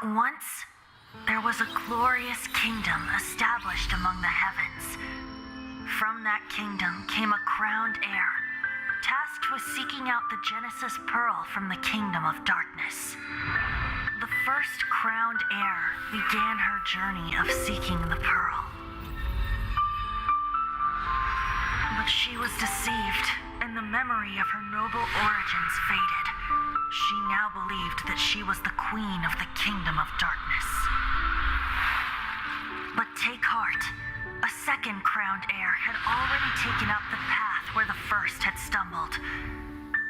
Once, there was a glorious kingdom established among the heavens. From that kingdom came a crowned heir, tasked with seeking out the Genesis Pearl from the kingdom of darkness. The first crowned heir began her journey of seeking the pearl. But she was deceived, and the memory of her noble origins faded. She now believed that she was the queen of the kingdom of darkness. But take heart. A second crowned heir had already taken up the path where the first had stumbled.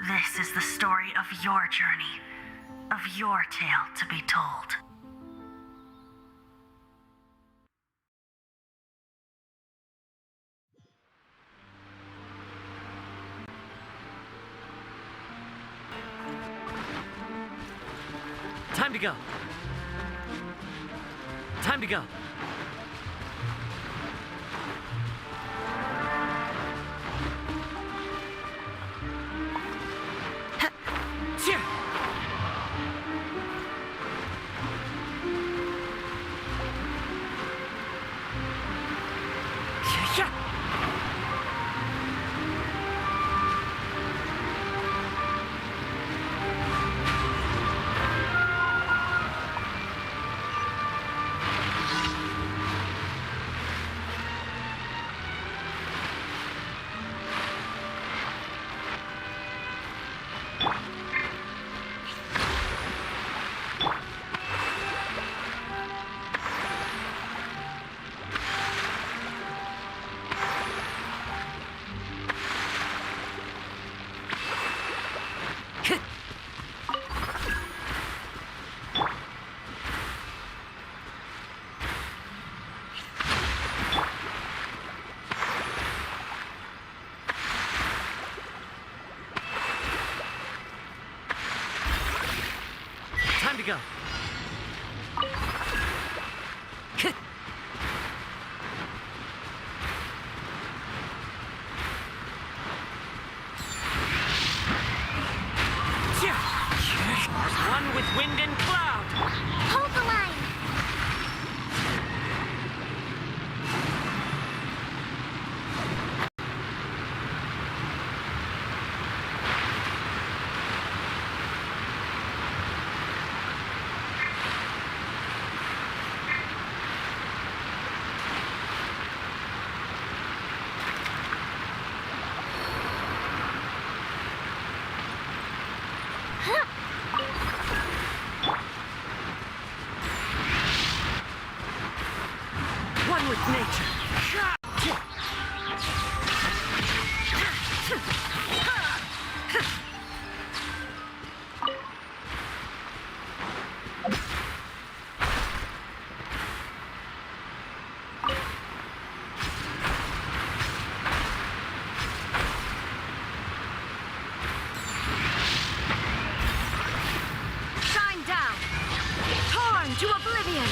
This is the story of your journey, of your tale to be told. Time to go. Time to go. Time to go. One with wind and cloud. Hold the line. One with nature. Shine down. Torn to oblivion.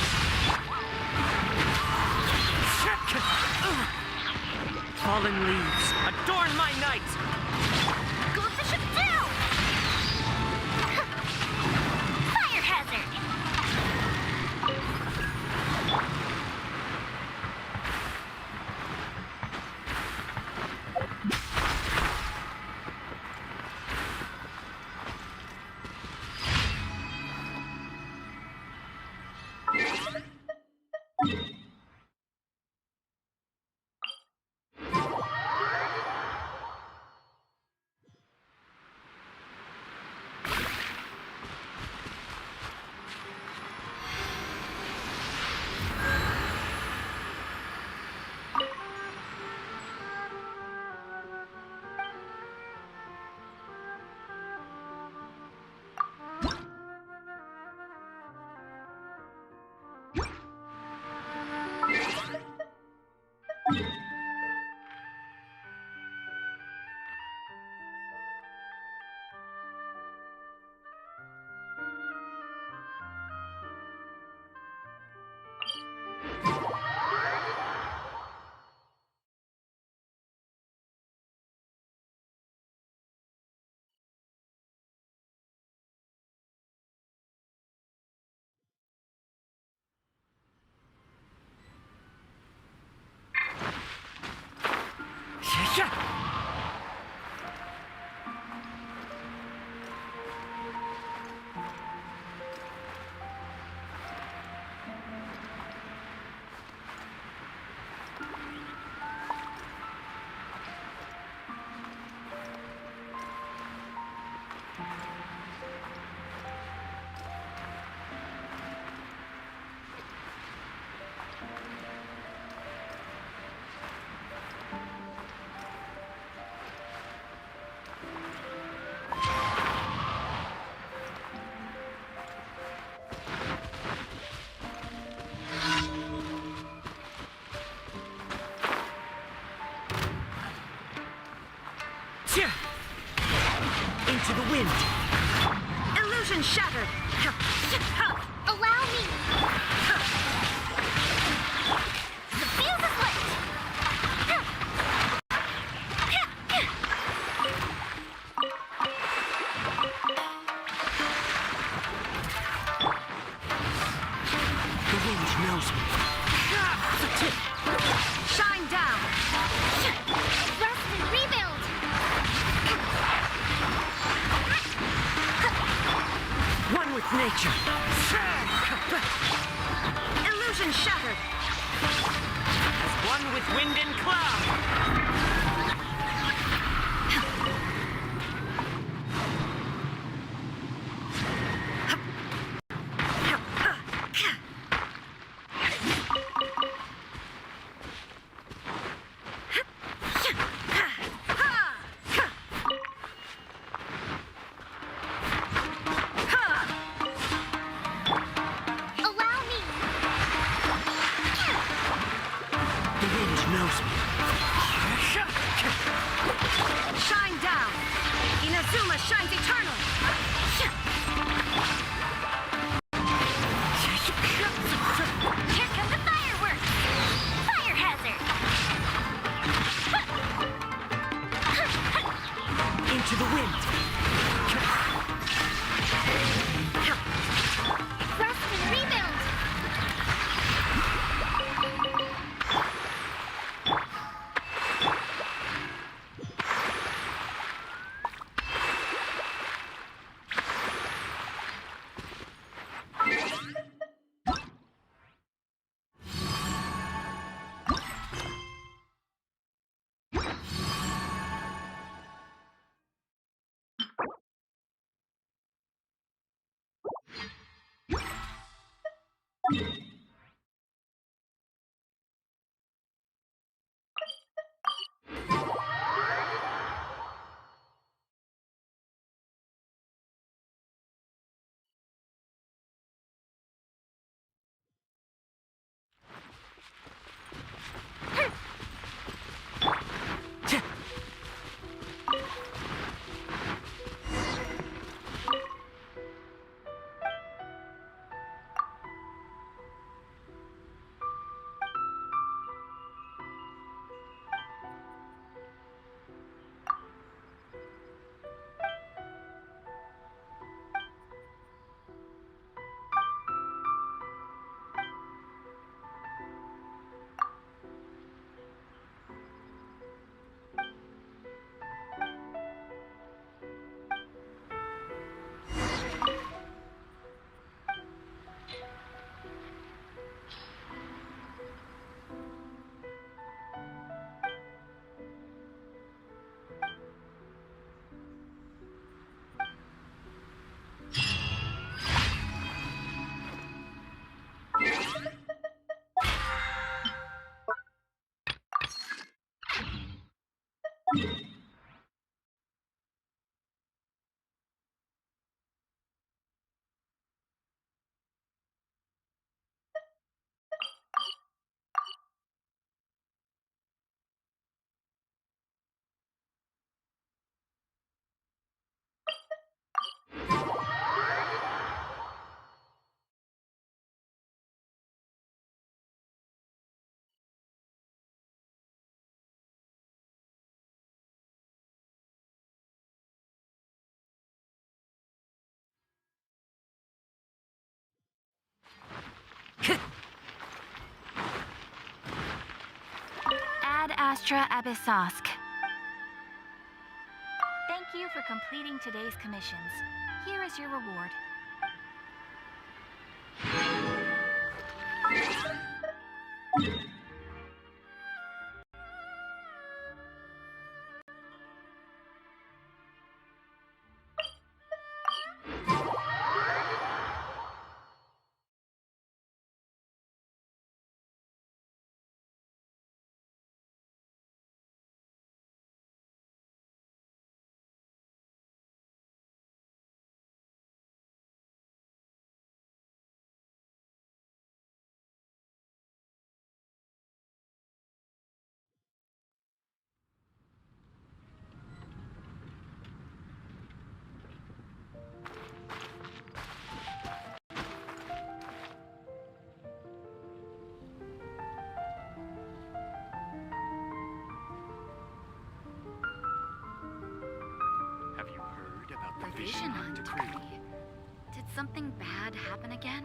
Fallen leaves, adorn my night! Goldfish it down. Fire hazard. Into the wind. Illusion shattered. Allow me. The fuse is lit. The wind knows me. Shine down. Rest and rebuild. One with nature. Illusion shattered. As one with wind and cloud. Allow me. The wind knows me. Shine down. Inazuma shines eternal. Here come the fireworks. Fire hazard. Into the wind. Rest and rebuild. Ad Astra Abyssosk. Thank you for completing today's commissions. Here is your reward. vision on TV. Did something bad happen again?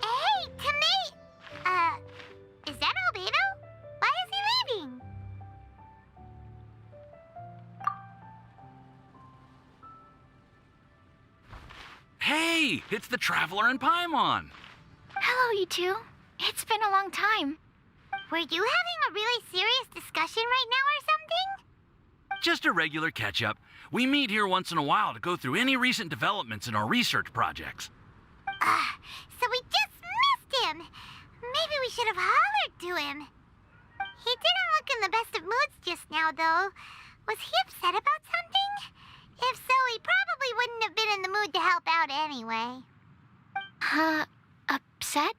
Hey, Tomate! Is that Albedo? Why is he leaving? Hey, it's the Traveler and Paimon. Hello, you two. It's been a long time. Were you having a really serious discussion right now or something? Just a regular catch-up. We meet here once in a while to go through any recent developments in our research projects. So we just missed him. Maybe we should have hollered to him. He didn't look in the best of moods just now, though. Was he upset about something? If so, he probably wouldn't have been in the mood to help out anyway. Upset?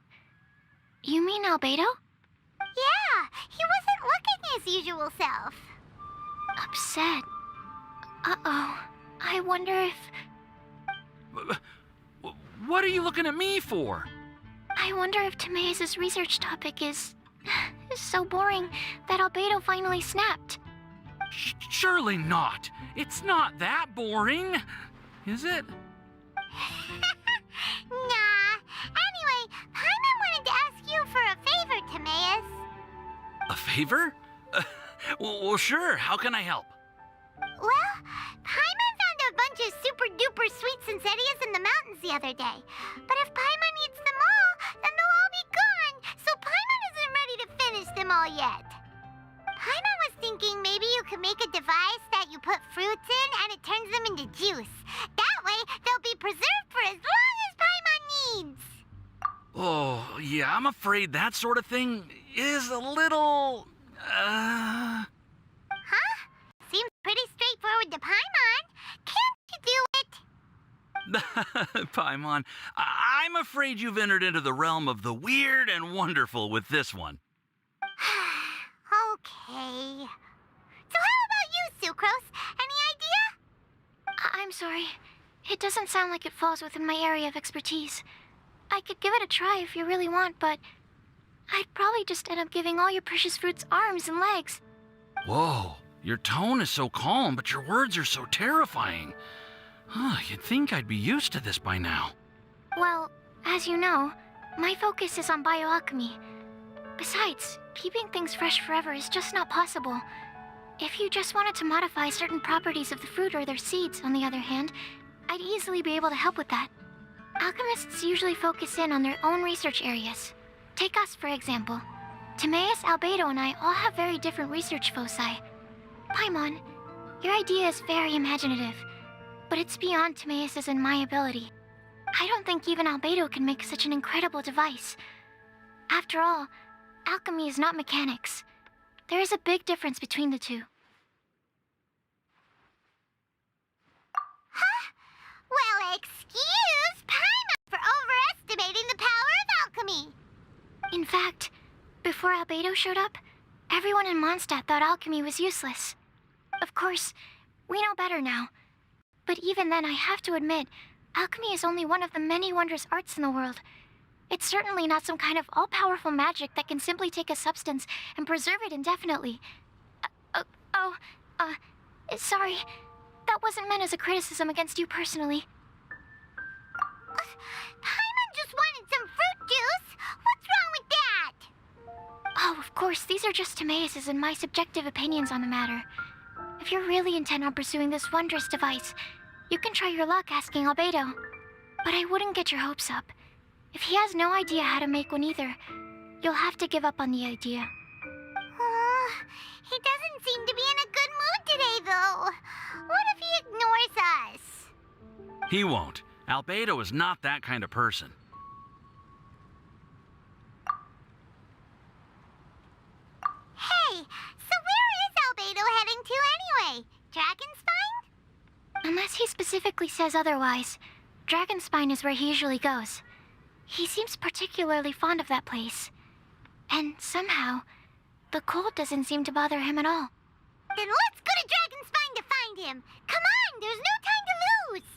You mean Albedo? Yeah, he wasn't looking his usual self. Upset? Uh-oh. I wonder if... What are you looking at me for? I wonder if Timaeus' research topic is so boring that Albedo finally snapped. Surely not. It's not that boring, is it? Nah. Anyway, Paimon wanted to ask you for a favor, Timaeus. A favor? Well, sure. How can I help? Well, Paimon found a bunch of super-duper sweet Sincerias in the mountains the other day. But if Paimon eats them all, then they'll all be gone, so Paimon isn't ready to finish them all yet. Paimon was thinking maybe you could make a device that you put fruits in and it turns them into juice. That way, they'll be preserved for as long as Paimon needs. Oh, yeah, I'm afraid that sort of thing is a little... Huh? Seems pretty straightforward to Paimon. Can't you do it? Paimon, I'm afraid you've entered into the realm of the weird and wonderful with this one. Okay. So how about you, Sucrose? Any idea? I'm sorry. It doesn't sound like it falls within my area of expertise. I could give it a try if you really want, but I'd probably just end up giving all your precious fruits arms and legs. Whoa, your tone is so calm, but your words are so terrifying. You'd think I'd be used to this by now. Well, as you know, my focus is on bioalchemy. Besides, keeping things fresh forever is just not possible. If you just wanted to modify certain properties of the fruit or their seeds, on the other hand, I'd easily be able to help with that. Alchemists usually focus in on their own research areas. Take us, for example. Timaeus, Albedo, and I all have very different research foci. Paimon, your idea is very imaginative, but it's beyond Timaeus' and my ability. I don't think even Albedo can make such an incredible device. After all, alchemy is not mechanics. There is a big difference between the two. Huh? Well, excuse Paimon for overestimating the power of alchemy. In fact, before Albedo showed up, everyone in Mondstadt thought alchemy was useless. Of course, we know better now. But even then, I have to admit, alchemy is only one of the many wondrous arts in the world. It's certainly not some kind of all-powerful magic that can simply take a substance and preserve it indefinitely. Sorry. That wasn't meant as a criticism against you personally. Paimon just wanted some fruit juice. What's wrong with that? Oh, of course, these are just Timaeus' and my subjective opinions on the matter. If you're really intent on pursuing this wondrous device, you can try your luck asking Albedo. But I wouldn't get your hopes up. If he has no idea how to make one either, you'll have to give up on the idea. He doesn't seem to be in a good mood today, though. What if he ignores us? He won't. Albedo is not that kind of person. Hey, so where is Albedo heading to anyway? Dragonspine? Unless he specifically says otherwise, Dragonspine is where he usually goes. He seems particularly fond of that place. And somehow, the cold doesn't seem to bother him at all. Then let's go to Dragonspine to find him. Come on, there's no time to lose.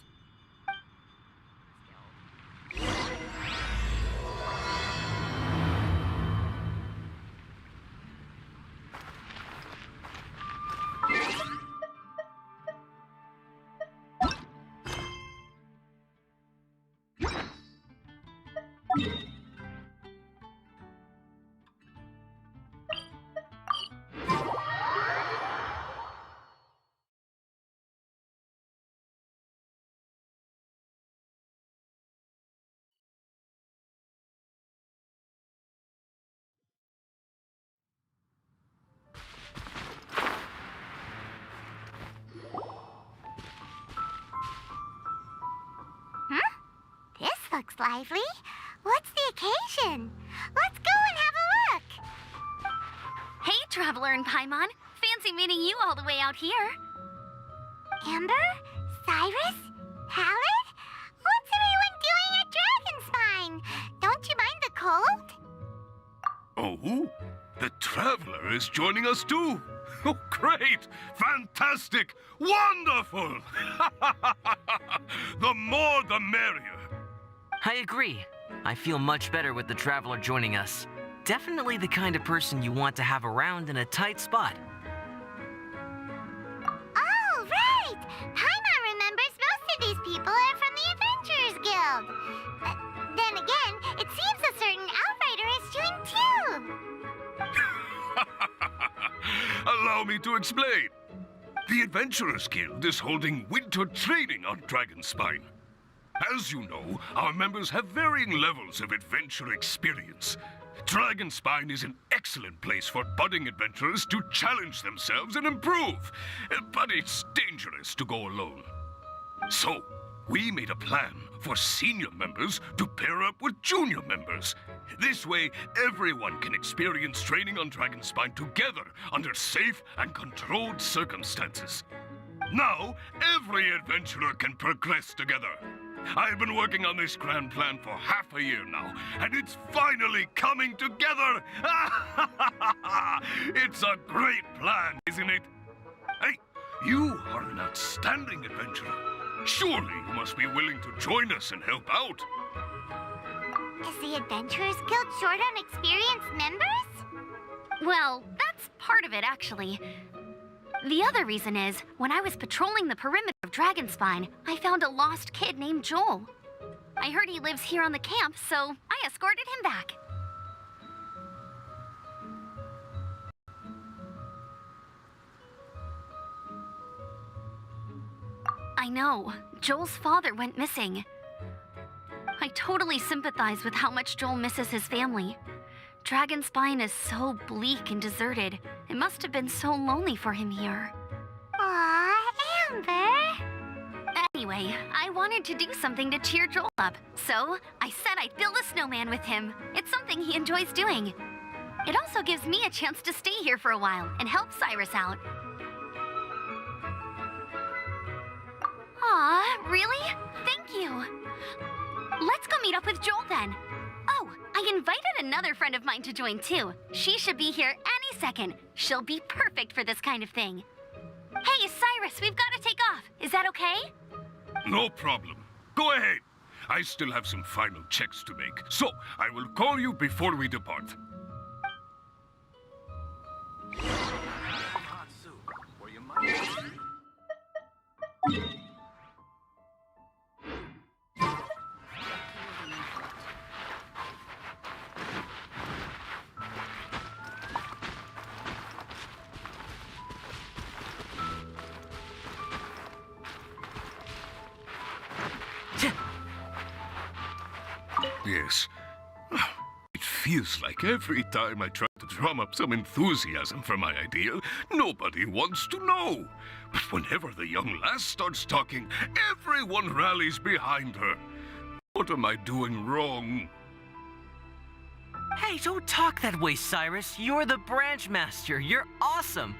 This looks lively. What's the occasion? Let's go and have a look. Hey, Traveler and Paimon. Fancy meeting you all the way out here. Amber? Cyrus? Halid? What's everyone doing at Dragonspine? Don't you mind the cold? Oh, the Traveler is joining us too. Oh, great! Fantastic! Wonderful! The more the merrier. I agree. I feel much better with the Traveler joining us. Definitely the kind of person you want to have around in a tight spot. Oh, right! Paimon remembers most of these people are from the Adventurers Guild. Then again, it seems a certain Outrider is doing too. Allow me to explain. The Adventurers Guild is holding winter training on Dragonspine. As you know, our members have varying levels of adventure experience. Dragonspine is an excellent place for budding adventurers to challenge themselves and improve, but it's dangerous to go alone. So, we made a plan for senior members to pair up with junior members. This way, everyone can experience training on Dragonspine together under safe and controlled circumstances. Now, every adventurer can progress together. I've been working on this grand plan for half a year now, and it's finally coming together! It's a great plan, isn't it? Hey, you are an outstanding adventurer. Surely you must be willing to join us and help out. Is the Adventurers Guild short on experienced members? Well, that's part of it, actually. The other reason is, when I was patrolling the perimeter of Dragonspine, I found a lost kid named Joel. I heard he lives here on the camp, so I escorted him back. I know. Joel's father went missing. I totally sympathize with how much Joel misses his family. Dragonspine is so bleak and deserted. It must have been so lonely for him here. Aw, Amber. Anyway, I wanted to do something to cheer Joel up, so I said I'd build a snowman with him. It's something he enjoys doing. It also gives me a chance to stay here for a while and help Cyrus out. Aw, really? Thank you. Let's go meet up with Joel then. Oh, I invited another friend of mine to join too. She should be here any second. She'll be perfect for this kind of thing. Hey, Cyrus, we've got to take off. Is that okay? No problem. Go ahead. I still have some final checks to make, so I will call you before we depart. Yes. It feels like every time I try to drum up some enthusiasm for my idea, nobody wants to know. But whenever the young lass starts talking, everyone rallies behind her. What am I doing wrong? Hey, don't talk that way, Cyrus. You're the branch master. You're awesome.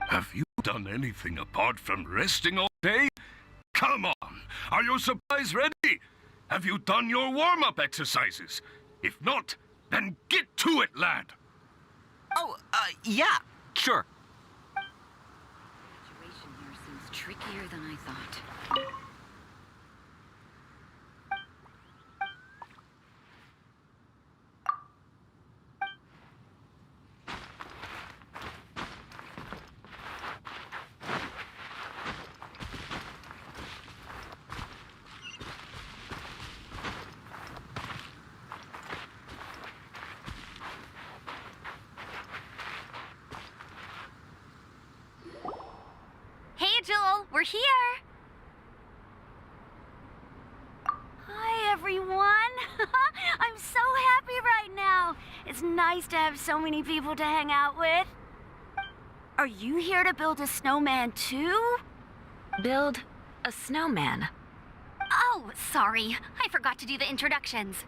Have you done anything apart from resting all day? Come on! Are your supplies ready? Have you done your warm-up exercises? If not, then get to it, lad! Oh, yeah, sure. The situation here seems trickier than I thought. we're here. Hi, everyone. I'm so happy right now. It's nice to have so many people to hang out with. Are you here to build a snowman too? Build a snowman? Oh, sorry. I forgot to do the introductions.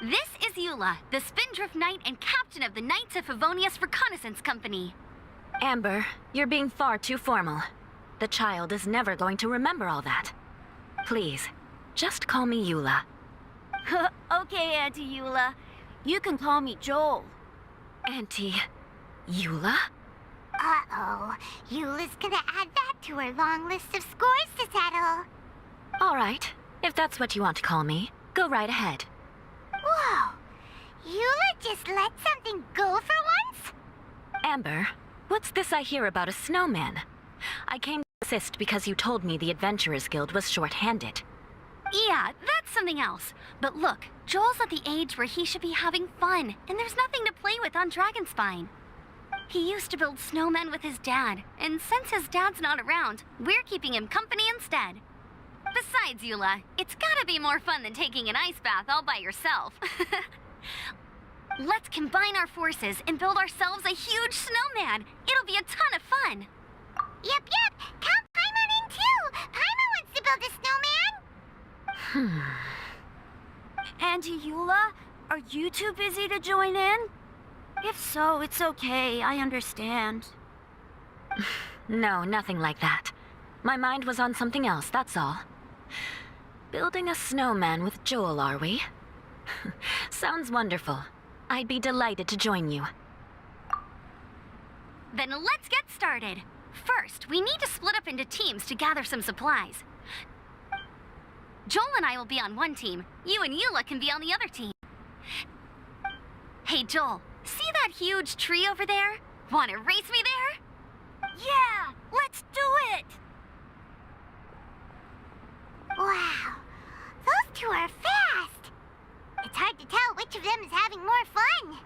This is Eula, the Spindrift Knight and captain of the Knights of Favonius Reconnaissance Company. Amber, you're being far too formal. The child is never going to remember all that. Please, just call me Eula. Okay, Auntie Eula. You can call me Joel. Auntie Eula? Uh-oh. Eula's gonna add that to her long list of scores to settle. All right, if that's what you want to call me, go right ahead. Whoa. Eula just let something go for once? Amber, what's this I hear about a snowman? I came to assist because you told me the Adventurers Guild was short-handed. Yeah, that's something else. But look, Joel's at the age where he should be having fun, and there's nothing to play with on Dragonspine. He used to build snowmen with his dad, and since his dad's not around, we're keeping him company instead. Besides, Eula, it's gotta be more fun than taking an ice bath all by yourself. Let's combine our forces and build ourselves a huge snowman. It'll be a ton of fun. Yep. Count Paimon in too. Paimon wants to build a snowman. Auntie Eula, are you too busy to join in? If so, it's okay. I understand. No, nothing like that. My mind was on something else, that's all. Building a snowman with Joel, are we? Sounds wonderful. I'd be delighted to join you. Then let's get started. First, we need to split up into teams to gather some supplies. Joel and I will be on one team. You and Eula can be on the other team. Hey, Joel, see that huge tree over there? Want to race me there? Yeah, let's do it! Wow. Those two are fast. It's hard to tell which of them is having more fun.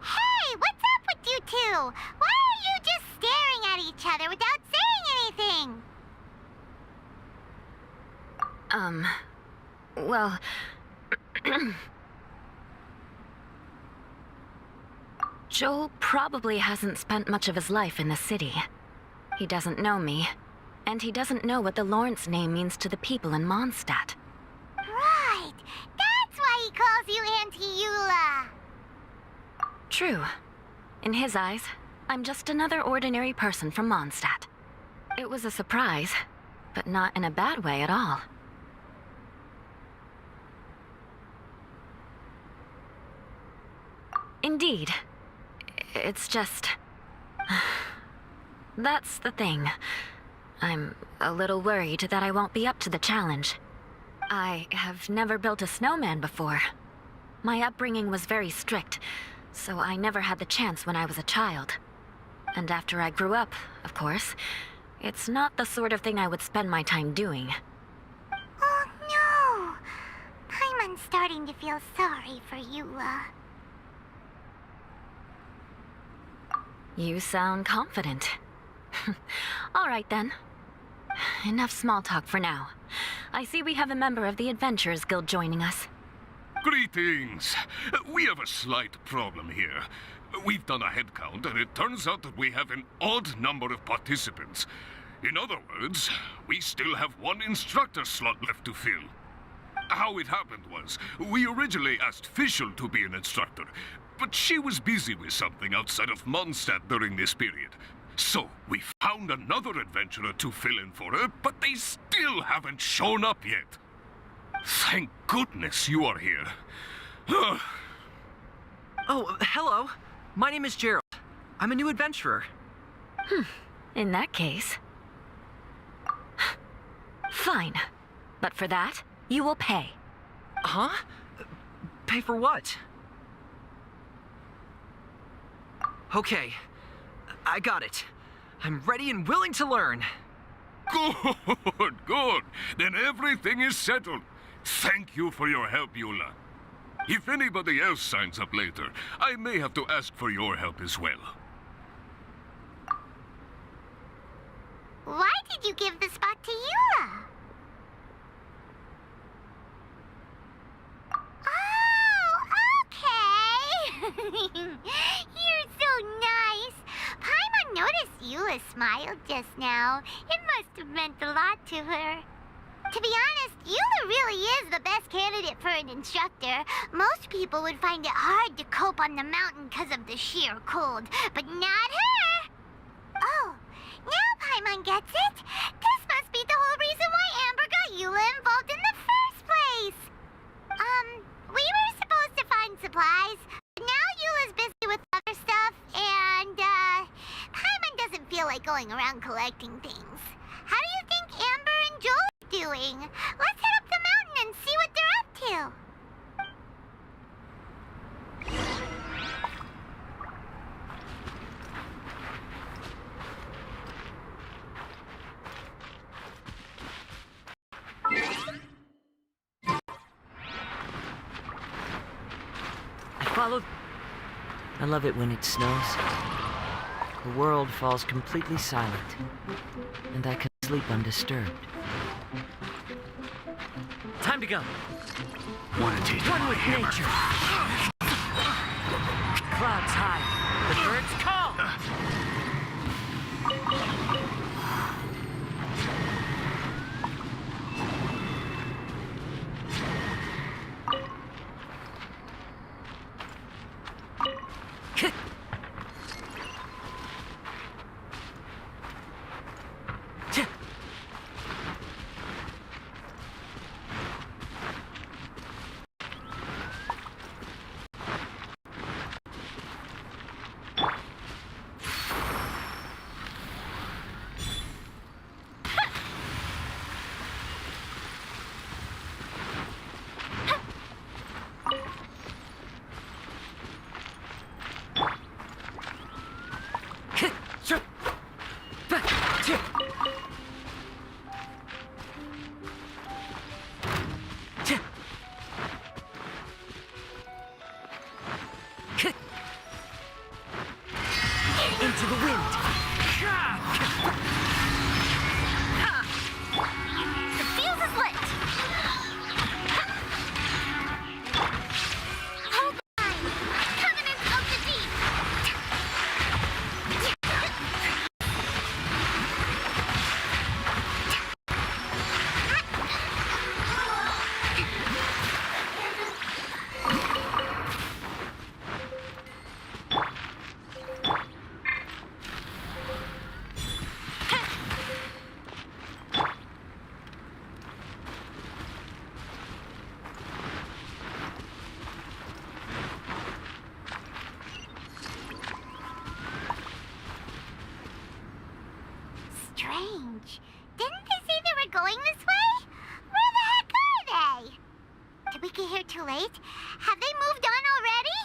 Hey, what's up with you two? Why are you just staring at each other without saying anything? Well... Joel probably hasn't spent much of his life in the city. He doesn't know me, and he doesn't know what the Lawrence name means to the people in Mondstadt. Right. That's why he calls you Auntie Eula. True. In his eyes, I'm just another ordinary person from Mondstadt. It was a surprise, but not in a bad way at all. Indeed. It's just... That's the thing. I'm a little worried that I won't be up to the challenge. I have never built a snowman before. My upbringing was very strict, so I never had the chance when I was a child. And after I grew up, of course, it's not the sort of thing I would spend my time doing. Oh no! Paimon's starting to feel sorry for Eula. You sound confident. All right then. Enough small talk for now. I see we have a member of the Adventurers Guild joining us. Greetings. We have a slight problem here. We've done a head count, and it turns out that we have an odd number of participants. In other words, we still have one instructor slot left to fill. How it happened was, we originally asked Fischl to be an instructor, but she was busy with something outside of Mondstadt during this period. So, we found another adventurer to fill in for her, but they still haven't shown up yet. Thank goodness you are here. Oh, hello. My name is Gerald. I'm a new adventurer. In that case... Fine. But for that, you will pay. Huh? Pay for what? Okay. I got it. I'm ready and willing to learn. Good. Then everything is settled. Thank you for your help, Eula. If anybody else signs up later, I may have to ask for your help as well. Why did you give the spot to Eula? Oh, okay. You're so nice. Paimon noticed Eula smiled just now. It must have meant a lot to her. To be honest, Eula really is the best candidate for an instructor. Most people would find it hard to cope on the mountain because of the sheer cold, but not her. Oh, now Paimon gets it. This must be the whole reason why Amber got Eula involved in the first place. We were supposed to find supplies, but now Eula's busy with other stuff, and, Paimon doesn't feel like going around collecting things. How do you think Amber and Joel are doing? Let's head up the mountain and see what they're up to. I love it when it snows. The world falls completely silent, and I can sleep undisturbed. Time to go. Want to teach One with nature. Clouds high. The birds call. Into the wind. The fuse is lit. Hold the line. Covenant of the Deep. Strange. Didn't they say they were going this way? Where the heck are they? Did we get here too late? Have they moved on already?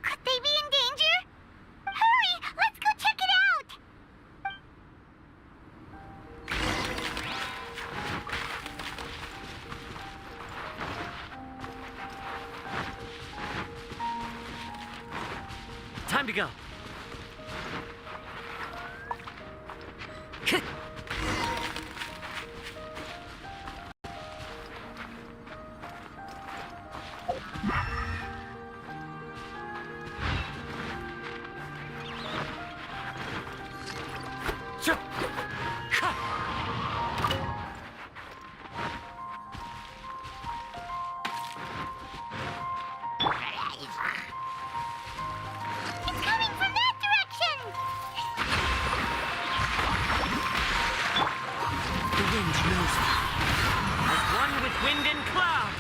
Could they be in danger? Hurry! Let's go check it out! Time to go. It's coming from that direction! The wind knows me. As one with wind and cloud.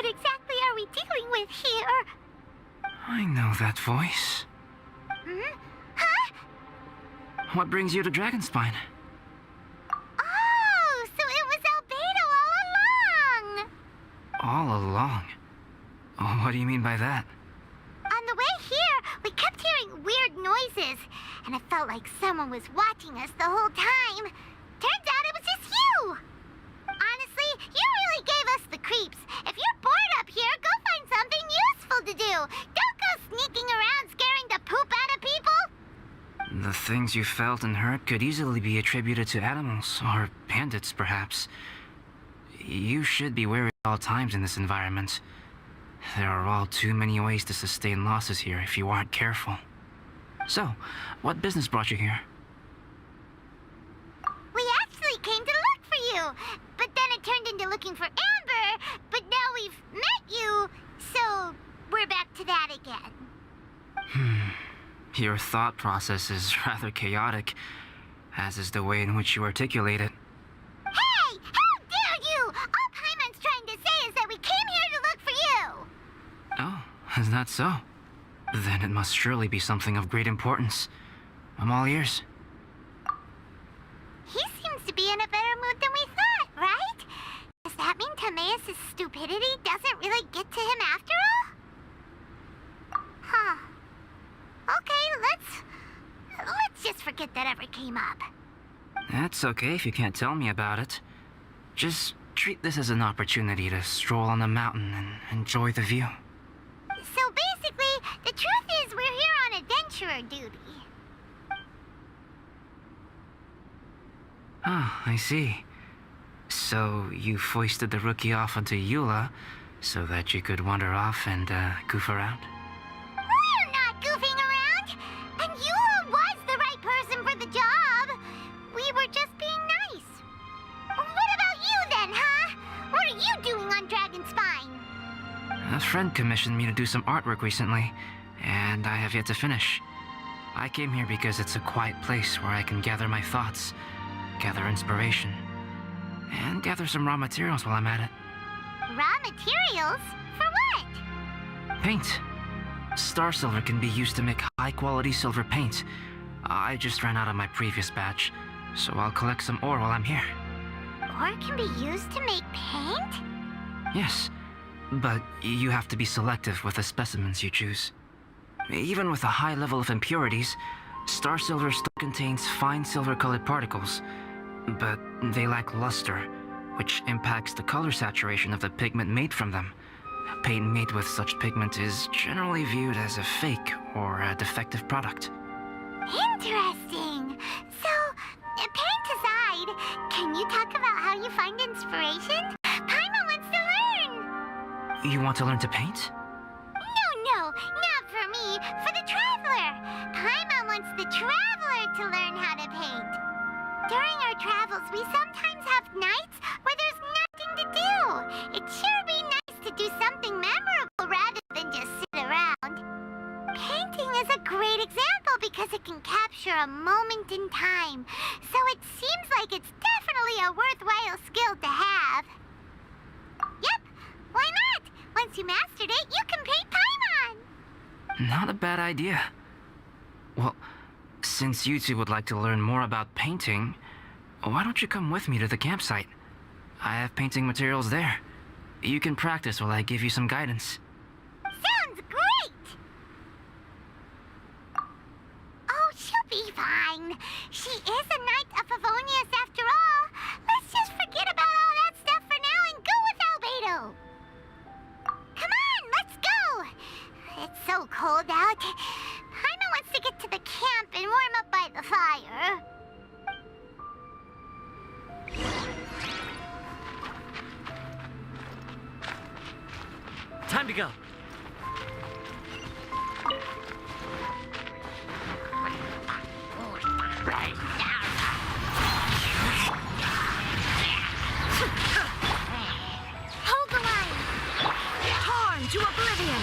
What exactly are we dealing with here? I know that voice. Hmm? Huh? What brings you to Dragonspine? Oh, so it was Albedo all along! All along? Oh, what do you mean by that? On the way here, we kept hearing weird noises, and it felt like someone was watching us the whole time. Turns out it was just you! Honestly, you really gave us the creeps. If you're bored up here, go find something useful to do. Don't go sneaking around scaring the poop out of people. The things you felt and heard could easily be attributed to animals, or bandits, perhaps. You should be wary at all times in this environment. There are all too many ways to sustain losses here if you aren't careful. So, what business brought you here? We actually came to look for you, but then it turned into looking for Amber, but now we've met you, so we're back to that again. Your thought process is rather chaotic, as is the way in which you articulate it. Hey! How dare you! All Paimon's trying to say is that we came here to look for you! Oh, is that so? Then it must surely be something of great importance. I'm all ears. He seems to be in a better mood than we thought, right? Does that mean Timaeus' stupidity doesn't really get to him after all? Huh. Okay, let's just forget that ever came up. That's okay if you can't tell me about it. Just treat this as an opportunity to stroll on the mountain and enjoy the view. So basically, the truth is we're here on adventurer duty. Ah, I see. So you foisted the rookie off onto Eula so that you could wander off and goof around? We're not goofing around! And Eula was the right person for the job! We were just being nice. What about you then, huh? What are you doing on Dragonspine? A friend commissioned me to do some artwork recently, and I have yet to finish. I came here because it's a quiet place where I can gather my thoughts, gather inspiration, and gather some raw materials while I'm at it. Raw materials? For what? Paint. Star silver can be used to make high-quality silver paint. I just ran out of my previous batch, so I'll collect some ore while I'm here. Ore can be used to make paint? Yes, but you have to be selective with the specimens you choose. Even with a high level of impurities, star silver still contains fine silver-colored particles, but they lack luster, which impacts the color saturation of the pigment made from them. Paint made with such pigment is generally viewed as a fake or a defective product. Interesting. So, paint aside, can you talk about how you find inspiration? Paimon wants to learn. You want to learn to paint? No, not for me. For the Traveler. Paimon wants the Traveler to learn how to paint. During our travels, we sometimes have nights where there's nothing to do. It'd sure be nice to do something memorable rather than just sit around. Painting is a great example because it can capture a moment in time. So it seems like it's definitely a worthwhile skill to have. Yep, why not? Once you mastered it, you can paint Paimon. Not a bad idea. Well, since you two would like to learn more about painting, why don't you come with me to the campsite? I have painting materials there. You can practice while I give you some guidance. Sounds great! Oh, she'll be fine. She is a Knight of Favonius after all. Let's just forget about all that stuff for now and go with Albedo. Come on, let's go! It's so cold out. Paimon wants to get to the camp and warm up by the fire. Time to go. Hold the line! Torn to oblivion!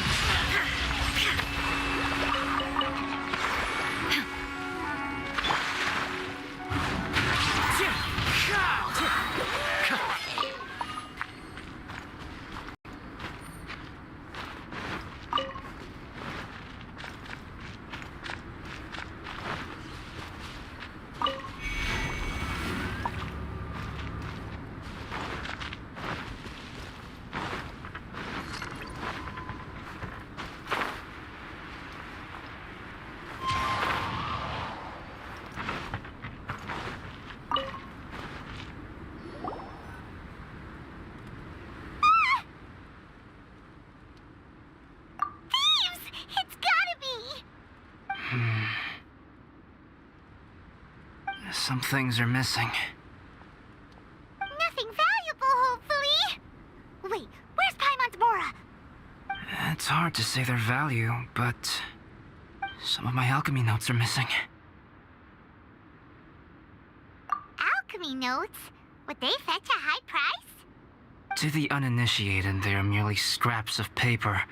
Some things are missing. Nothing valuable, hopefully. Wait, where's Paimon's Mora? It's hard to say their value, but some of my alchemy notes are missing. Alchemy notes? Would they fetch a high price? To the uninitiated, they are merely scraps of paper.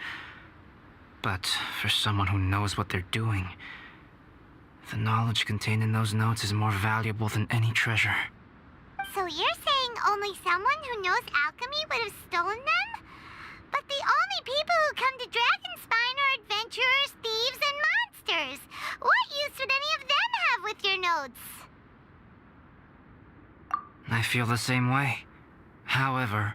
But for someone who knows what they're doing, the knowledge contained in those notes is more valuable than any treasure. So you're saying only someone who knows alchemy would have stolen them? But the only people who come to Dragonspine are adventurers, thieves, and monsters. What use would any of them have with your notes? I feel the same way. However,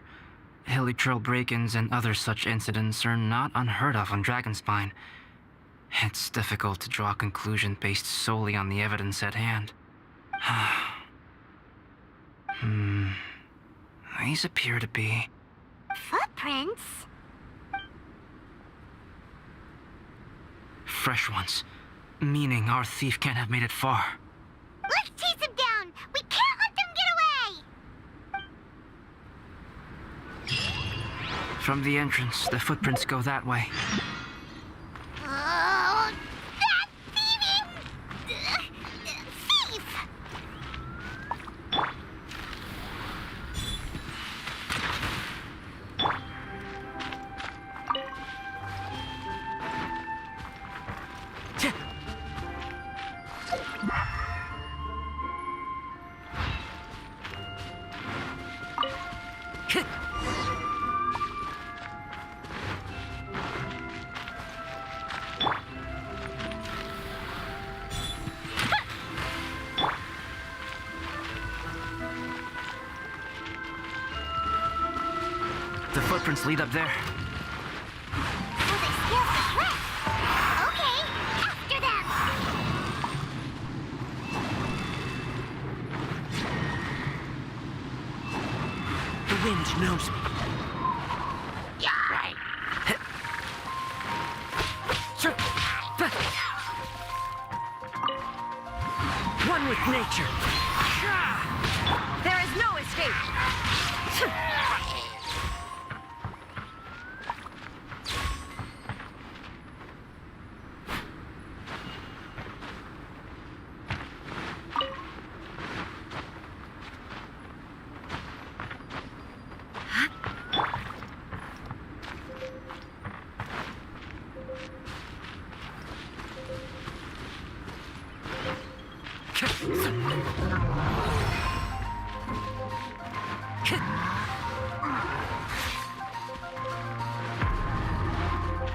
hilly trail break-ins and other such incidents are not unheard of on Dragonspine. It's difficult to draw a conclusion based solely on the evidence at hand. These appear to be... Footprints? fresh ones. Meaning our thief can't have made it far. Let's chase him down! We can't let them get away! From the entrance, the footprints go that way. Oh, that thieving... thief! The footprints lead up there. So they scaled the cliff. Okay, after them! The wind knows me. One with nature. There is no escape.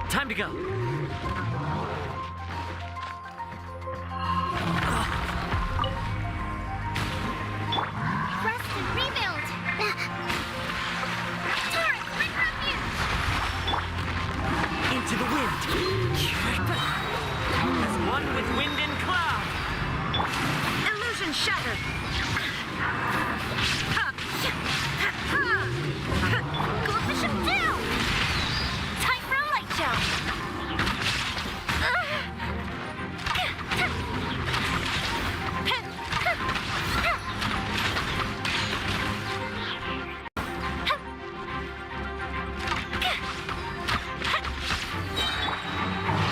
Time to go. Rest and rebuild! Torrent, quick refuge! Into the wind. As one with wind and cloud. Illusion shattered. Coefficient down! Time for a light show!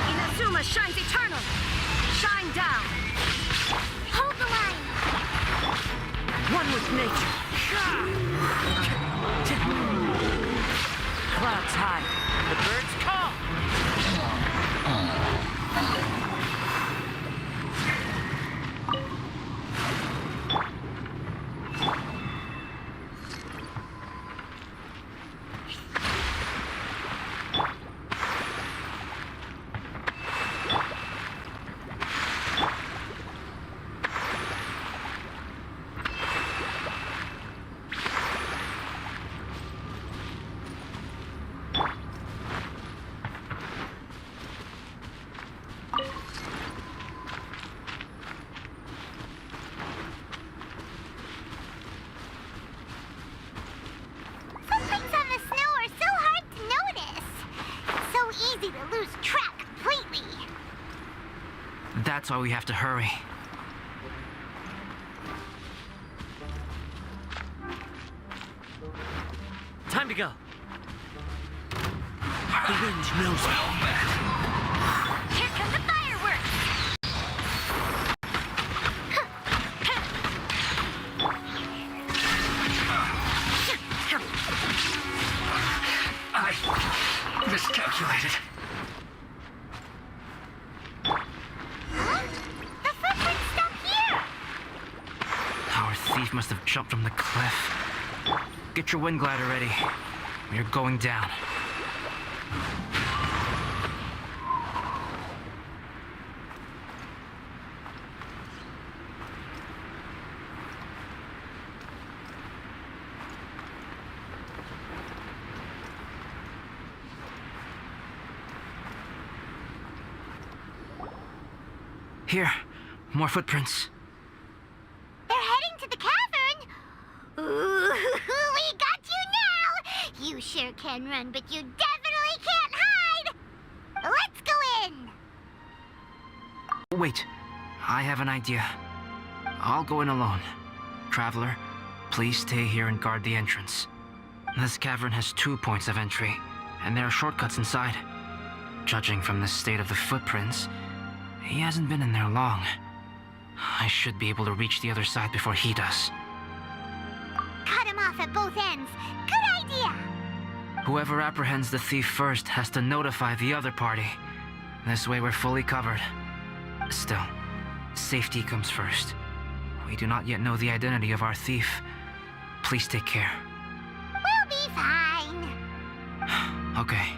Inazuma shines eternal. Shine down. Hold the line! One with nature. Clouds high. The birds call. Some things on the snow are so hard to notice. It's so easy to lose track completely. That's why we have to hurry. The wind knows me. Here come the fireworks! I miscalculated. The footprints stop here! Our thief must have jumped from the cliff. Get your wind glider ready. We're going down. Here, more footprints. They're heading to the cavern! Ooh, we got you now! You sure can run, but you definitely can't hide! Let's go in! Wait, I have an idea. I'll go in alone. Traveler, please stay here and guard the entrance. This cavern has 2 points of entry, and there are shortcuts inside. Judging from the state of the footprints, he hasn't been in there long. I should be able to reach the other side before he does. Cut him off at both ends. Good idea! Whoever apprehends the thief first has to notify the other party. This way we're fully covered. Still, safety comes first. We do not yet know the identity of our thief. Please take care. We'll be fine. Okay,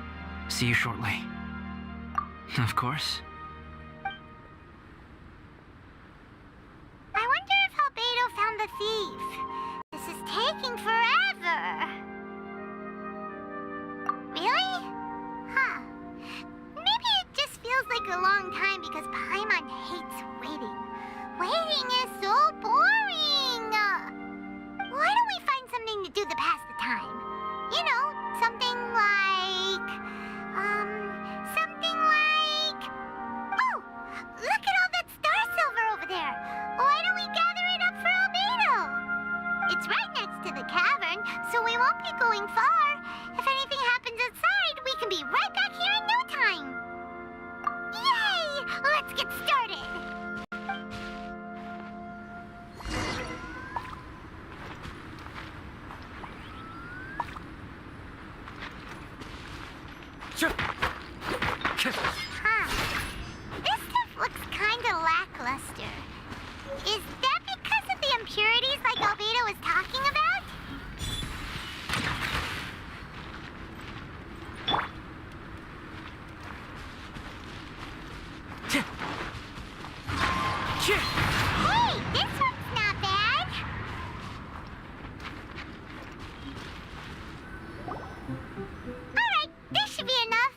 see you shortly. Of course. I wonder if Albedo found the thief. This is taking forever. Really? Huh. Maybe it just feels like a long time because Paimon hates waiting. Waiting is so boring. Why don't we find something to do to pass the time? You know, something like... Oh! Look at all that star silver over there! Why don't we gather it up for Albedo? It's right next to the cavern, so we won't be going far. If anything happens outside, we can be right back here in no time. Yay! Let's get started! Huh. This stuff looks kinda lackluster. Is that because of the impurities like Albedo was talking about? Hey, this one's not bad. Alright, this should be enough.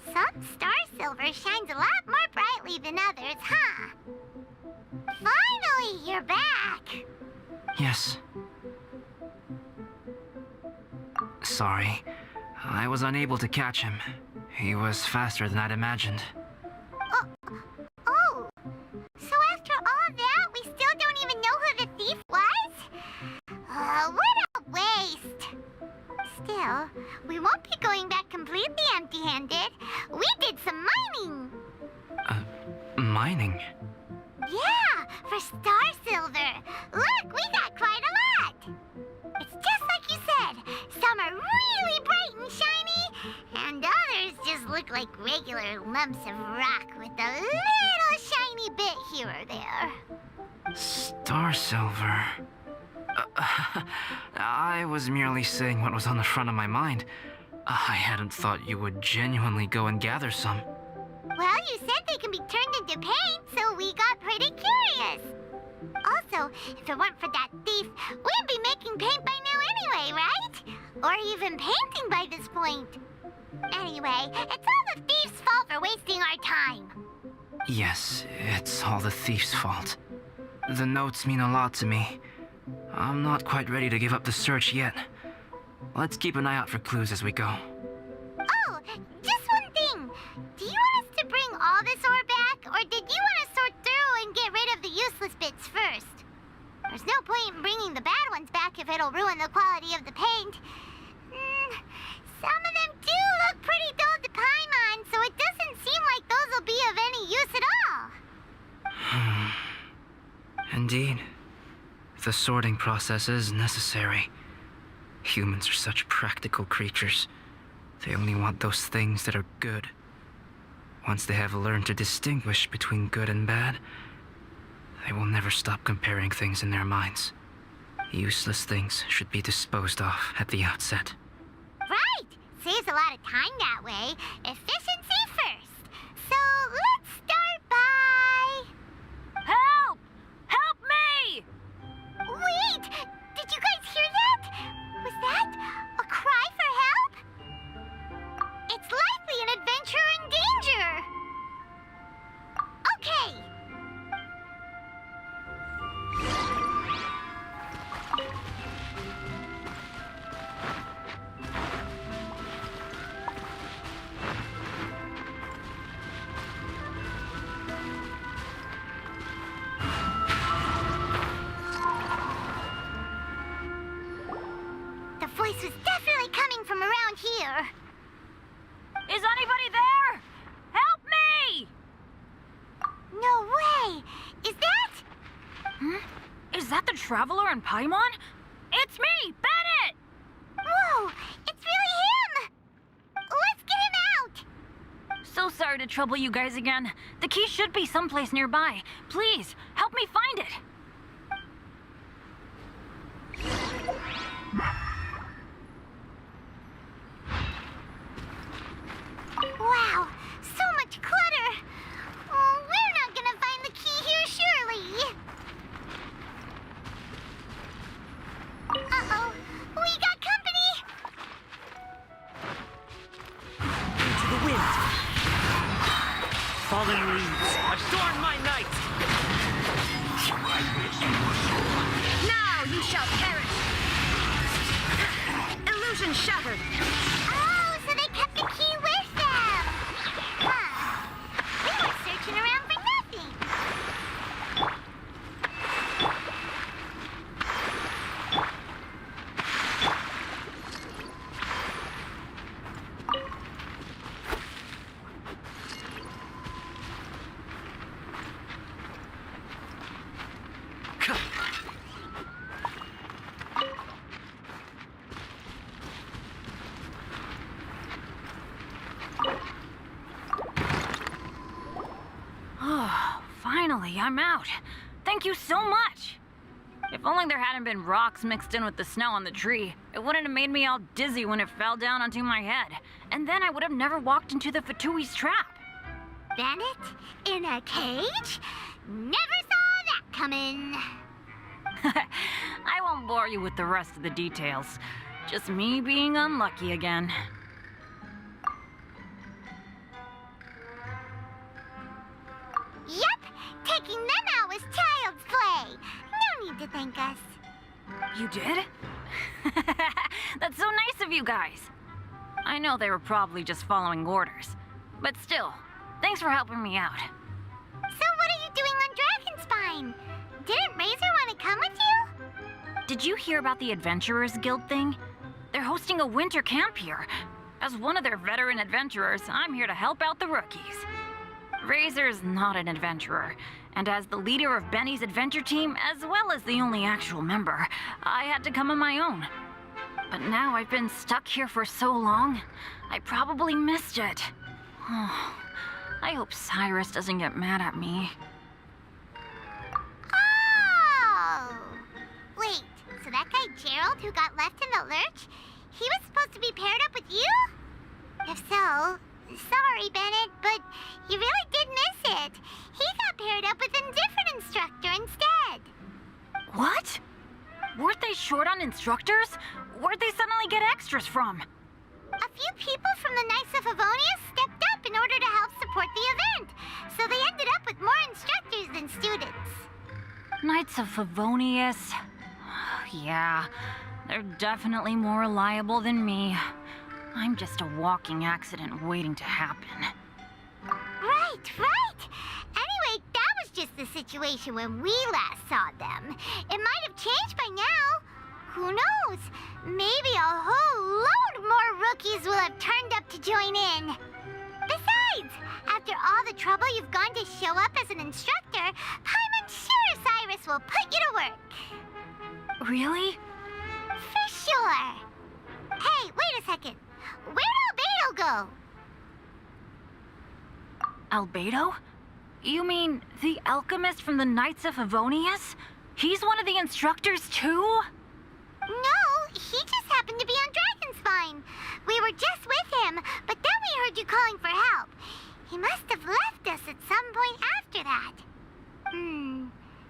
Some star silver shines a lot more brightly than others, huh? Finally, you're back. Yes. Sorry. I was unable to catch him. He was faster than I'd imagined. Oh, so after all that, we still don't even know who the thief was? What a waste. Still, we won't be going back completely empty-handed. We did some mining. Mining? Yeah, for star silver. Look, we got quite a lot. It's just like you said. Some are really bright and shiny, and others just look like regular lumps of rock with a little shiny bit here or there. Star silver. I was merely saying what was on the front of my mind. I hadn't thought you would genuinely go and gather some. Well, you said they can be turned into paint, so we got pretty curious. Also, if it weren't for that thief, we'd be making paint by now anyway, right? Or even painting by this point. Anyway, it's all the thief's fault for wasting our time. Yes, it's all the thief's fault. The notes mean a lot to me. I'm not quite ready to give up the search yet. Let's keep an eye out for clues as we go. Oh, just one thing. Do you want us to bring all this ore back, or did you want to sort through and get rid of the useless bits first? There's no point in bringing the bad ones back if it'll ruin the quality of the paint. Some of them the sorting process is necessary. Humans are such practical creatures. They only want those things that are good. Once they have learned to distinguish between good and bad, they will never stop comparing things in their minds. Useless things should be disposed of at the outset. Right! Saves a lot of time that way. Efficiency first. So let's start by... Help! Help me! Wait! Did you guys hear that? Was that a cry for help? It's likely an adventurer in danger. Okay. The voice was definitely coming from around here. Is anybody there? Help me! No way! Is that... Is that the Traveler in Paimon? It's me, Bennett! Whoa! It's really him! Let's get him out! So sorry to trouble you guys again. The key should be someplace nearby. Please, help me find it. Wow! So much clutter! Oh, we're not gonna find the key here, surely! Uh-oh! We got company! Into the wind. Fallen leaves, adorn my night. Now you shall perish! Illusion shattered! Oh, so they kept the key with them! Huh. We were searching around for nothing! Oh, finally, I'm out. Thank you so much. If only there hadn't been rocks mixed in with the snow on the tree, it wouldn't have made me all dizzy when it fell down onto my head. And then I would have never walked into the Fatui's trap. Bennett? In a cage? Never saw that coming! I won't bore you with the rest of the details. Just me being unlucky again. Yep! Taking them out was child's play! No need to thank us. You did? That's so nice of you guys. I know they were probably just following orders. But still, thanks for helping me out. So what are you doing on Dragonspine? Didn't Razor want to come with you? Did you hear about the Adventurers Guild thing? They're hosting a winter camp here. As one of their veteran adventurers, I'm here to help out the rookies. Razor's not an adventurer, and as the leader of Benny's adventure team, as well as the only actual member, I had to come on my own. But now I've been stuck here for so long, I probably missed it. Oh, I hope Cyrus doesn't get mad at me. Oh! Wait, so that guy Gerald who got left in the lurch, he was supposed to be paired up with you? If so, sorry, Bennett, but you really did miss it. He got paired up with a different instructor instead. What? Weren't they short on instructors? Where'd they suddenly get extras from? A few people from the Knights of Avonia stepped up in order to help support the event, so they ended up with more instructors than students. Knights of Favonius. Yeah, they're definitely more reliable than me. I'm just a walking accident waiting to happen. Right, right. Anyway, that was just the situation when we last saw them. It might have changed by now. Who knows? Maybe a whole load more rookies will have turned up to join in. Besides, after all the trouble you've gone to show up as an instructor, Paimon's sure Cyrus will put you to work. Really? For sure. Hey, wait a second. Where'd Albedo go? Albedo? You mean the alchemist from the Knights of Favonius? He's one of the instructors too? No, he just happened to be on Dragonspine. We were just with him, but then we heard you calling for help. He must have left us at some point after that.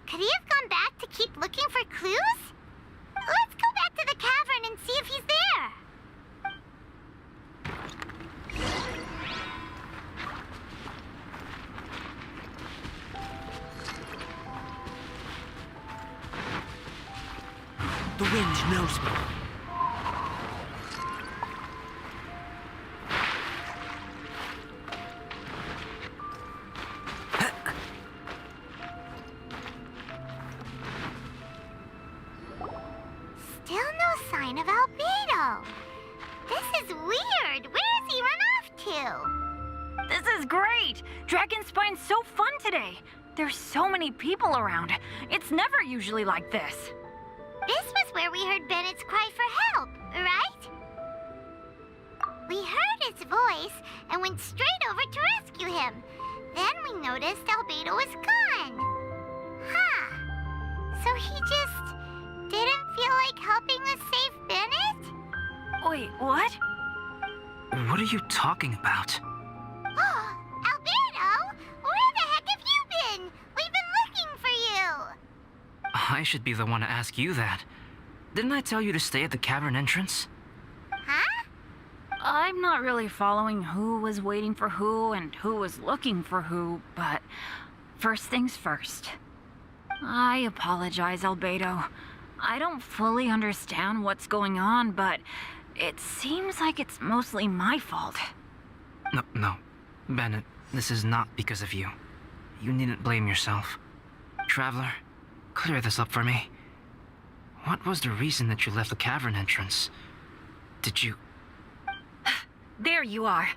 Could he have gone back to keep looking for clues? Let's go back to the cavern and see if he's there. The wind knows me. Still no sign of Albedo. This is weird. Where has he run off to? This is great! Dragonspine's so fun today. There's so many people around. It's never usually like this. This was where we heard Bennett's cry for help, right? We heard his voice and went straight over to rescue him. Then we noticed Albedo was gone. Huh. So he just didn't feel like helping us save Bennett? Wait, what? What are you talking about? Oh, Albedo! Where the heck have you been? We've been looking for you! I should be the one to ask you that. Didn't I tell you to stay at the cavern entrance? Huh? I'm not really following who was waiting for who and who was looking for who, but first things first. I apologize, Albedo. I don't fully understand what's going on, but it seems like it's mostly my fault. No. Bennett, this is not because of you. You needn't blame yourself. Traveler, clear this up for me. What was the reason that you left the cavern entrance? Did you... There you are.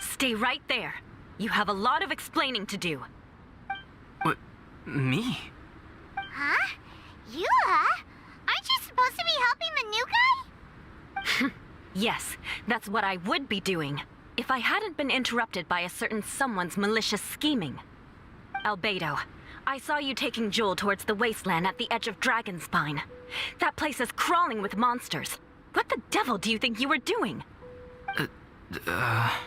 Stay right there. You have a lot of explaining to do. What? Me? Huh? Eula? Aren't you supposed to be helping the new guy? Yes, that's what I would be doing, if I hadn't been interrupted by a certain someone's malicious scheming. Albedo, I saw you taking Jewel towards the wasteland at the edge of Dragonspine. That place is crawling with monsters. What the devil do you think you were doing? Whoa,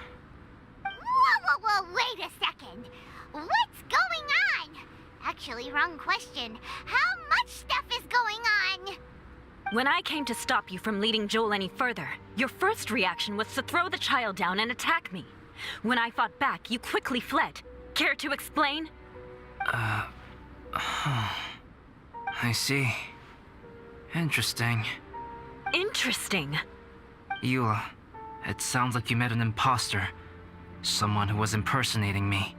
wait a second. What's going on? Actually, wrong question. How much stuff is going on? When I came to stop you from leading Joel any further, your first reaction was to throw the child down and attack me. When I fought back, you quickly fled. Care to explain? I see. Interesting. Interesting. Eula, it sounds like you met an imposter. Someone who was impersonating me.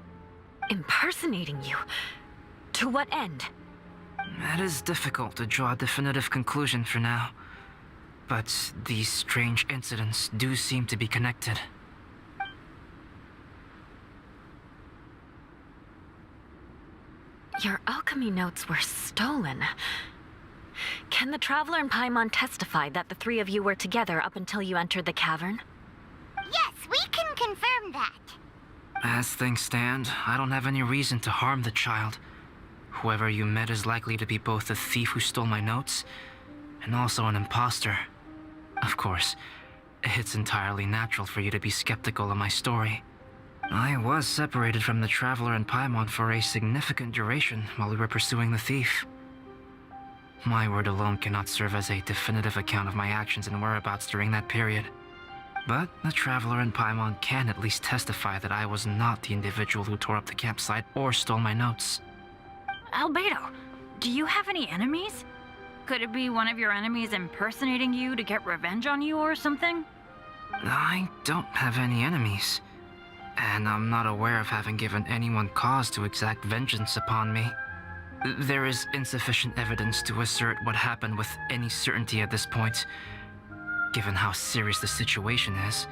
Impersonating you? To what end? It is difficult to draw a definitive conclusion for now. But these strange incidents do seem to be connected. Your alchemy notes were stolen. Can the Traveler and Paimon testify that the three of you were together up until you entered the cavern? Yes, we can confirm that. As things stand, I don't have any reason to harm the child. Whoever you met is likely to be both the thief who stole my notes and also an imposter. Of course, it's entirely natural for you to be skeptical of my story. I was separated from the Traveler and Paimon for a significant duration while we were pursuing the thief. My word alone cannot serve as a definitive account of my actions and whereabouts during that period. But the Traveler and Paimon can at least testify that I was not the individual who tore up the campsite or stole my notes. Albedo, do you have any enemies? Could it be one of your enemies impersonating you to get revenge on you or something? I don't have any enemies. And I'm not aware of having given anyone cause to exact vengeance upon me. There is insufficient evidence to assert what happened with any certainty at this point. Given how serious the situation is,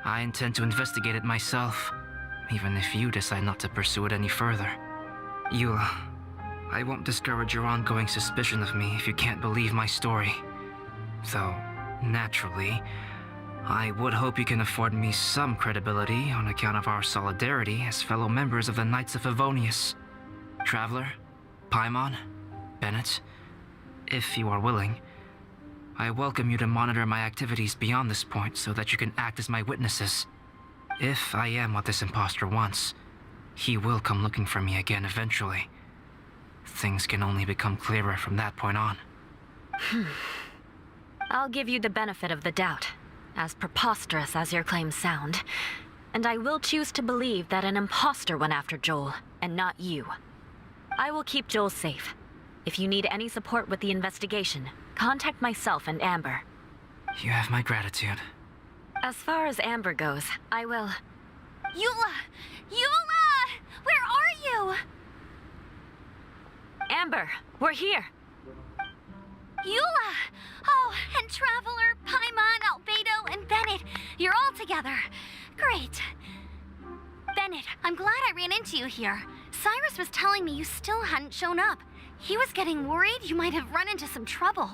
I intend to investigate it myself, even if you decide not to pursue it any further. Eula, I won't discourage your ongoing suspicion of me if you can't believe my story. Though, naturally, I would hope you can afford me some credibility on account of our solidarity as fellow members of the Knights of Favonius. Traveler, Paimon, Bennett, if you are willing, I welcome you to monitor my activities beyond this point so that you can act as my witnesses. If I am what this imposter wants, he will come looking for me again eventually. Things can only become clearer from that point on. I'll give you the benefit of the doubt, as preposterous as your claims sound. And I will choose to believe that an imposter went after Joel, and not you. I will keep Joel safe. If you need any support with the investigation, contact myself and Amber. You have my gratitude. As far as Amber goes, I will... Eula! Eula! Where are you? Amber, we're here! Eula! Oh, and Traveler, Paimon, Albedo, and Bennett. You're all together. Great. Bennett, I'm glad I ran into you here. Cyrus was telling me you still hadn't shown up. He was getting worried you might have run into some trouble.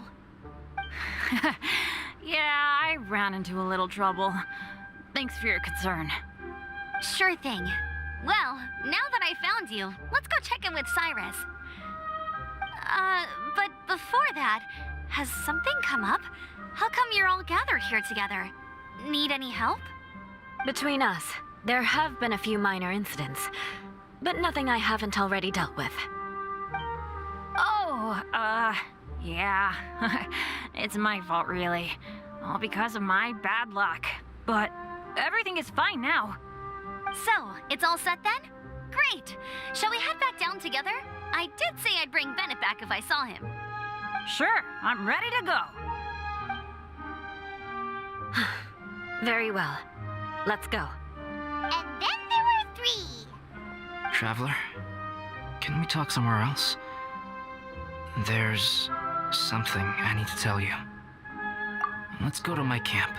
Yeah, I ran into a little trouble. Thanks for your concern. Sure thing. Well, now that I found you, let's go check in with Cyrus. But before that, has something come up? How come you're all gathered here together? Need any help? Between us, there have been a few minor incidents, but nothing I haven't already dealt with. Oh, yeah. It's my fault, really. All because of my bad luck. But everything is fine now. So, it's all set then? Great! Shall we head back down together? I did say I'd bring Bennett back if I saw him. Sure, I'm ready to go. Very well. Let's go. And then there were 3. Traveler, can we talk somewhere else? There's something I need to tell you. Let's go to my camp.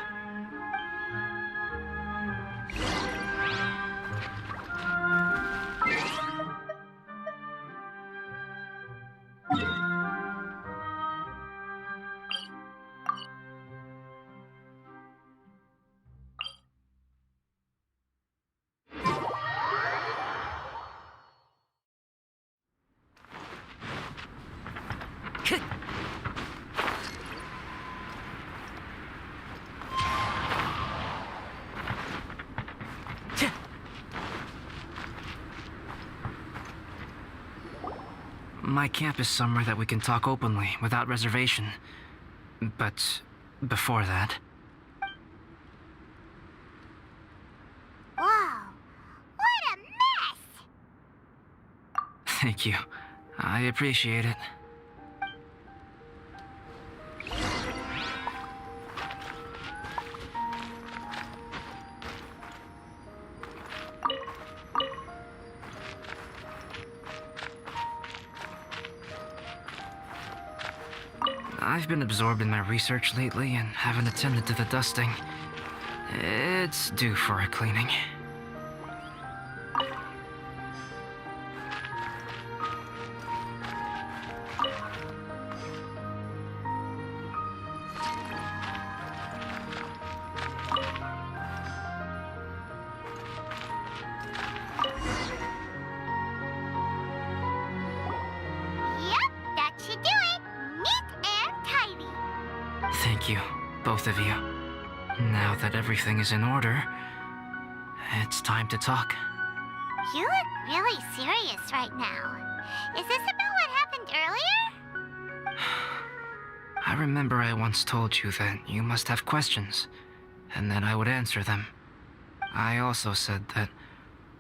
My camp is somewhere that we can talk openly, without reservation. But before that... Whoa! What a mess! Thank you. I appreciate it. I've been absorbed in my research lately and haven't attended to the dusting. It's due for a cleaning. Yep, that should do it. Neat and tidy. Thank you, both of you. Now that everything is in order, it's time to talk. You look really serious right now. Is this about what happened earlier? I remember I once told you that you must have questions, and that I would answer them. I also said that,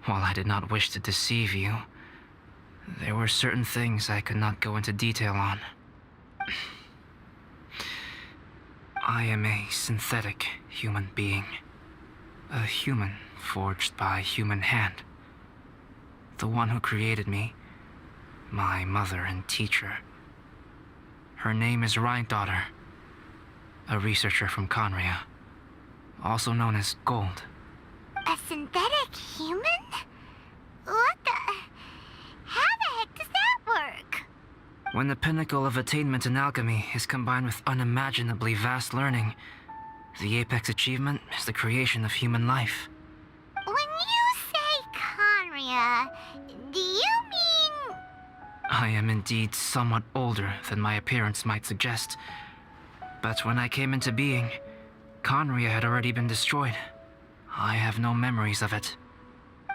while I did not wish to deceive you, there were certain things I could not go into detail on. I am a synthetic human being. A human forged by human hand. The one who created me, my mother and teacher. Her name is Rhine-daughter, a researcher from Conria, also known as Gold. A synthetic human? What the... How the heck does that work? When the pinnacle of attainment in alchemy is combined with unimaginably vast learning, the apex achievement is the creation of human life. When you say Conria, do you mean... I am indeed somewhat older than my appearance might suggest. But when I came into being, Conria had already been destroyed. I have no memories of it.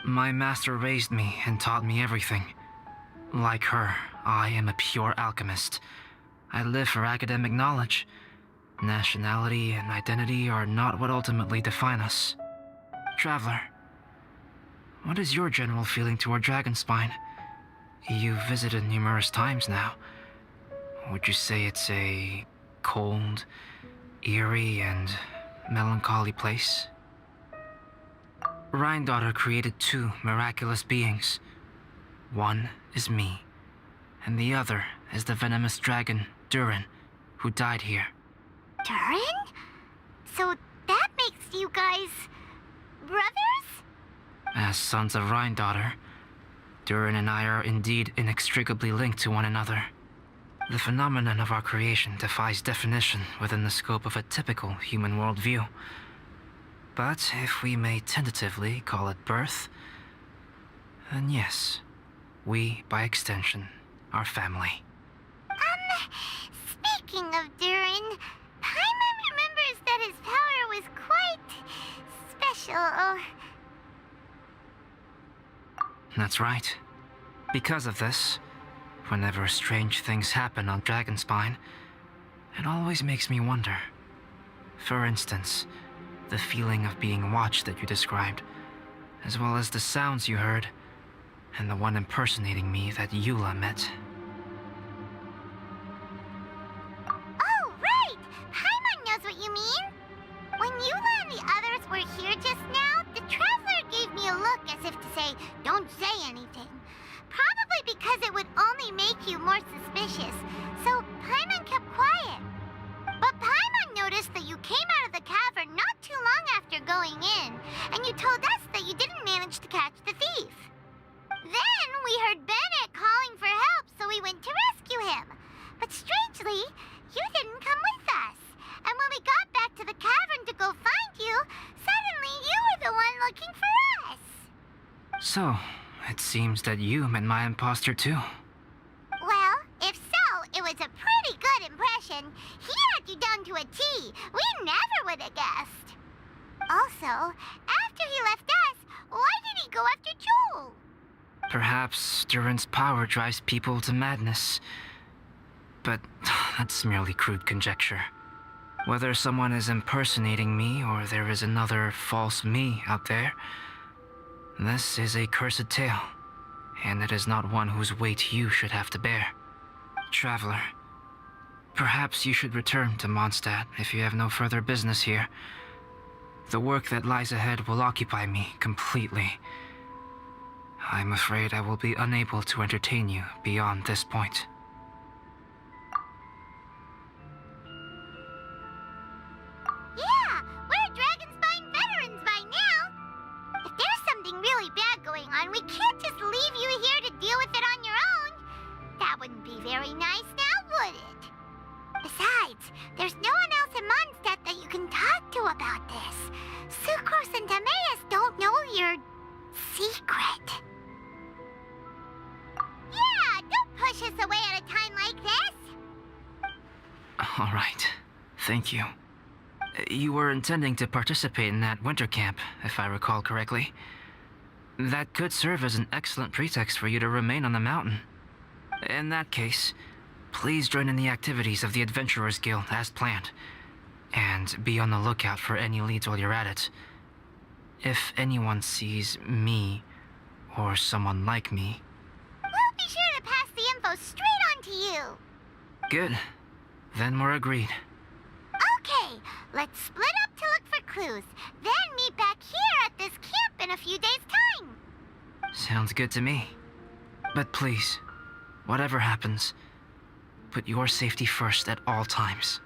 My master raised me and taught me everything. Like her, I am a pure alchemist. I live for academic knowledge. Nationality and identity are not what ultimately define us. Traveler, what is your general feeling toward Dragonspine? You've visited numerous times now. Would you say it's a cold, eerie, and melancholy place? Rhine-daughter created two miraculous beings. One is me, and the other is the venomous dragon, Durin, who died here. Durin? So that makes you guys... brothers? As sons of Rhine-daughter, Durin and I are indeed inextricably linked to one another. The phenomenon of our creation defies definition within the scope of a typical human worldview. But if we may tentatively call it birth, then yes, we, by extension, are family. Speaking of Durin, Paimon remembers that his power was quite special. That's right. Because of this, whenever strange things happen on Dragonspine, it always makes me wonder. For instance, the feeling of being watched that you described, as well as the sounds you heard, and the one impersonating me that Eula met. Oh, right! Paimon knows what you mean! When Eula and the others were here just now, the Traveler gave me a look as if to say, don't say anything. Probably because it would only make you more suspicious, so Paimon kept quiet. But Paimon noticed that you came out of the cavern not too long after going in, and you told us that you didn't manage to catch the thief. Then we heard Bennett calling for help, so we went to rescue him. But strangely, you didn't come with us. And when we got back to the cavern to go find you, suddenly you were the one looking for us. So, it seems that you met my imposter too. Well, if so, it was a pretty good impression. He had you down to a T. We never would have guessed. Also, after he left us, why did he go after Joel? Perhaps Durin's power drives people to madness. But that's merely crude conjecture. Whether someone is impersonating me or there is another false me out there, this is a cursed tale, and it is not one whose weight you should have to bear. Traveler, perhaps you should return to Mondstadt if you have no further business here. The work that lies ahead will occupy me completely. I'm afraid I will be unable to entertain you beyond this point. Yeah, we're Dragonspine veterans by now. If there's something really bad going on, we can't just leave you here to deal with it on your own. That wouldn't be very nice now, would it? Besides, there's no one else in Mondstadt that you can talk to about this. Sucrose and Timaeus don't know your secret. Yeah, don't push us away at a time like this. All right. Thank you. You were intending to participate in that winter camp, if I recall correctly. That could serve as an excellent pretext for you to remain on the mountain. In that case, please join in the activities of the Adventurers Guild as planned, and be on the lookout for any leads while you're at it. If anyone sees me, or someone like me... We'll be sure to pass the info straight on to you. Good. Then we're agreed. Okay, let's split up to look for clues, then meet back here at this camp in a few days' time. Sounds good to me. But please, whatever happens, put your safety first at all times.